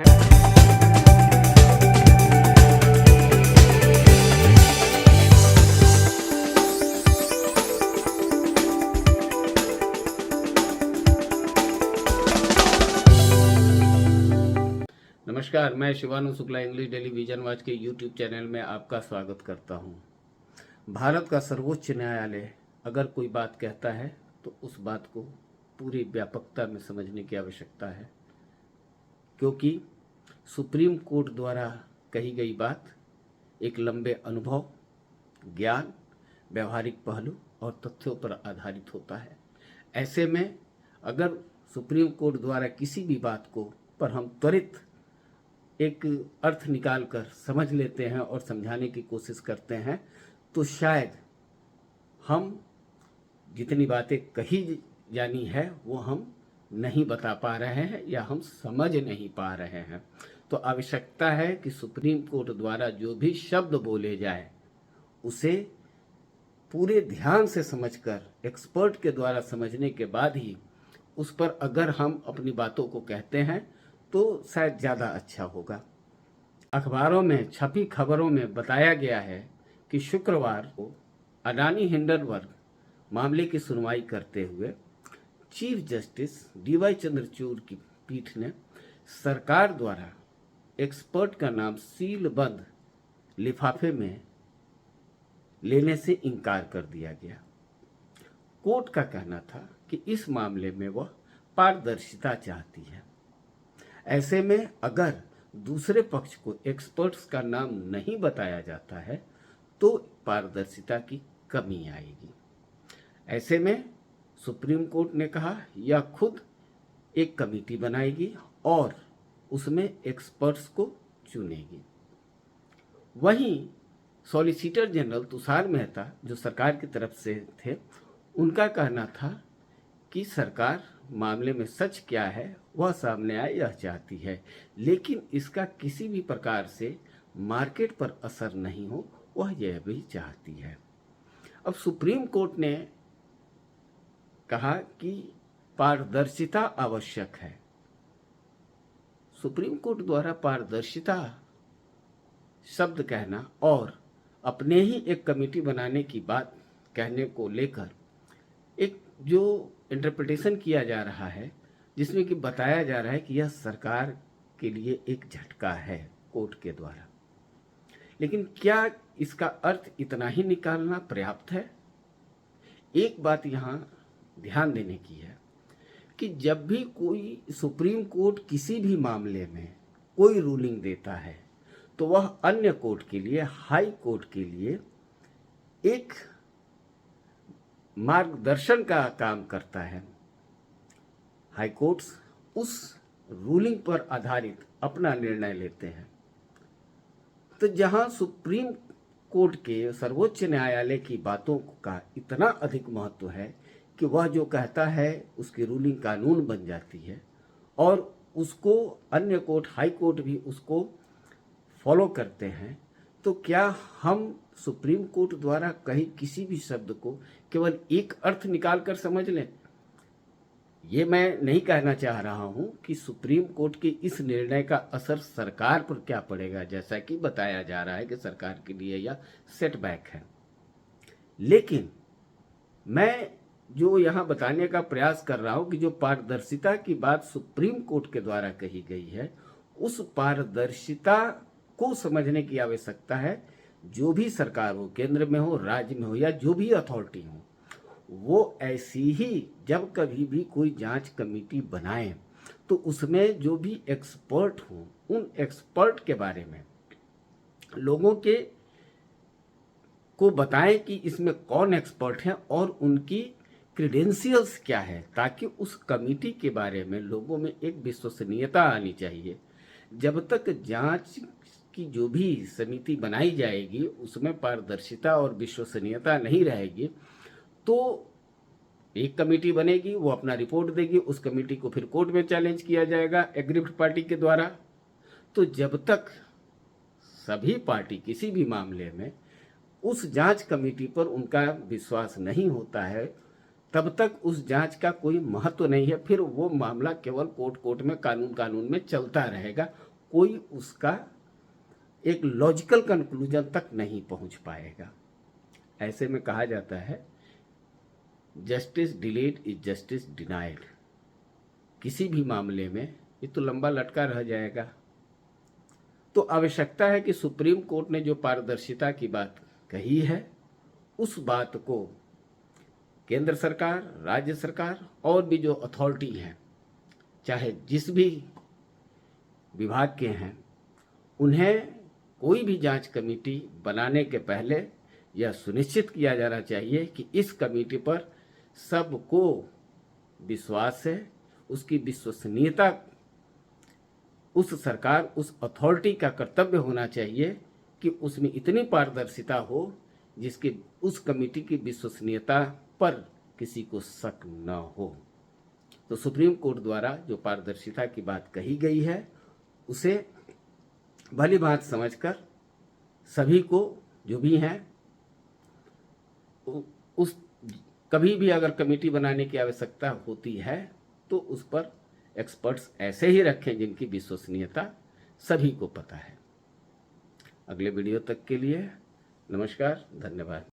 नमस्कार, मैं Shivanu Shukla English daily vision watch के यूट्यूब चैनल में आपका स्वागत करता हूं। भारत का सर्वोच्च न्यायालय अगर कोई बात कहता है तो उस बात को पूरी व्यापकता में समझने की आवश्यकता है, क्योंकि सुप्रीम कोर्ट द्वारा कही गई बात एक लंबे अनुभव, ज्ञान, व्यवहारिक पहलू और तथ्यों पर आधारित होता है। ऐसे में अगर सुप्रीम कोर्ट द्वारा किसी भी बात को पर हम त्वरित एक अर्थ निकालकर समझ लेते हैं और समझाने की कोशिश करते हैं, तो शायद हम जितनी बातें कही जानी है वो हम नहीं बता पा रहे हैं या हम समझ नहीं पा रहे हैं। तो आवश्यकता है कि सुप्रीम कोर्ट द्वारा जो भी शब्द बोले जाए उसे पूरे ध्यान से समझकर एक्सपर्ट के द्वारा समझने के बाद ही उस पर अगर हम अपनी बातों को कहते हैं तो शायद ज़्यादा अच्छा होगा। अखबारों में छपी खबरों में बताया गया है कि शुक्रवार को अडानी हिंडनबर्ग मामले की सुनवाई करते हुए चीफ जस्टिस डीवाई चंद्रचूड़ की पीठ ने सरकार द्वारा एक्सपर्ट का नाम सीलबंद लिफाफे में लेने से इनकार कर दिया गया। कोर्ट का कहना था कि इस मामले में वह पारदर्शिता चाहती है। ऐसे में अगर दूसरे पक्ष को एक्सपर्ट्स का नाम नहीं बताया जाता है तो पारदर्शिता की कमी आएगी। ऐसे में सुप्रीम कोर्ट ने कहा यह खुद एक कमेटी बनाएगी और उसमें एक्सपर्ट्स को चुनेगी। वहीं सॉलिसिटर जनरल तुषार मेहता जो सरकार की तरफ से थे, उनका कहना था कि सरकार मामले में सच क्या है वह सामने आए यह चाहती है, लेकिन इसका किसी भी प्रकार से मार्केट पर असर नहीं हो वह यह भी चाहती है। अब सुप्रीम कोर्ट ने कहा कि पारदर्शिता आवश्यक है। सुप्रीम कोर्ट द्वारा पारदर्शिता शब्द कहना और अपने ही एक कमेटी बनाने की बात कहने को लेकर एक जो इंटरप्रिटेशन किया जा रहा है, जिसमें कि बताया जा रहा है कि यह सरकार के लिए एक झटका है कोर्ट के द्वारा। लेकिन क्या इसका अर्थ इतना ही निकालना पर्याप्त है? एक बात यहाँ ध्यान देने की है कि जब भी कोई सुप्रीम कोर्ट किसी भी मामले में कोई रूलिंग देता है तो वह अन्य कोर्ट के लिए, हाई कोर्ट के लिए एक मार्गदर्शन का काम करता है। हाई कोर्ट्स उस रूलिंग पर आधारित अपना निर्णय लेते हैं। तो जहां सुप्रीम कोर्ट के, सर्वोच्च न्यायालय की बातों का इतना अधिक महत्व है कि वह जो कहता है उसकी रूलिंग कानून बन जाती है और उसको अन्य कोर्ट, हाई कोर्ट भी उसको फॉलो करते हैं, तो क्या हम सुप्रीम कोर्ट द्वारा कही किसी भी शब्द को केवल एक अर्थ निकाल कर समझ लें? ये मैं नहीं कहना चाह रहा हूं कि सुप्रीम कोर्ट के इस निर्णय का असर सरकार पर क्या पड़ेगा, जैसा कि बताया जा रहा है कि सरकार के लिए यह सेटबैक है। लेकिन मैं जो यहाँ बताने का प्रयास कर रहा हूं कि जो पारदर्शिता की बात सुप्रीम कोर्ट के द्वारा कही गई है, उस पारदर्शिता को समझने की आवश्यकता है। जो भी सरकार हो, केंद्र में हो, राज्य में हो या जो भी अथॉरिटी हो, वो ऐसी ही जब कभी भी कोई जांच कमेटी बनाए तो उसमें जो भी एक्सपर्ट हो, उन एक्सपर्ट के बारे में लोगों के को बताएं कि इसमें कौन एक्सपर्ट हैं और उनकी क्रेडेंशियल्स क्या है, ताकि उस कमेटी के बारे में लोगों में एक विश्वसनीयता आनी चाहिए। जब तक जांच की जो भी समिति बनाई जाएगी उसमें पारदर्शिता और विश्वसनीयता नहीं रहेगी, तो एक कमेटी बनेगी, वो अपना रिपोर्ट देगी, उस कमेटी को फिर कोर्ट में चैलेंज किया जाएगा एग्रीव्ड पार्टी के द्वारा। तो जब तक सभी पार्टी किसी भी मामले में उस जांच कमेटी पर उनका विश्वास नहीं होता है, तब तक उस जांच का कोई महत्व नहीं है। फिर वो मामला केवल कोर्ट में कानून में चलता रहेगा, कोई उसका एक लॉजिकल कंक्लूजन तक नहीं पहुंच पाएगा। ऐसे में कहा जाता है justice delayed is justice denied. किसी भी मामले में ये तो लंबा लटका रह जाएगा। तो आवश्यकता है कि सुप्रीम कोर्ट ने जो पारदर्शिता की बात कही है, उस बात को केंद्र सरकार, राज्य सरकार और भी जो अथॉरिटी हैं, चाहे जिस भी विभाग के हैं, उन्हें कोई भी जांच कमेटी बनाने के पहले यह सुनिश्चित किया जाना चाहिए कि इस कमेटी पर सबको विश्वास है, उसकी विश्वसनीयता, उस सरकार, उस अथॉरिटी का कर्तव्य होना चाहिए कि उसमें इतनी पारदर्शिता हो जिसकी उस कमेटी की विश्वसनीयता पर किसी को शक न हो। तो सुप्रीम कोर्ट द्वारा जो पारदर्शिता की बात कही गई है, उसे भली बात समझकर सभी को जो भी हैं उस कभी भी अगर कमेटी बनाने की आवश्यकता होती है तो उस पर एक्सपर्ट्स ऐसे ही रखें जिनकी विश्वसनीयता सभी को पता है। अगले वीडियो तक के लिए नमस्कार, धन्यवाद।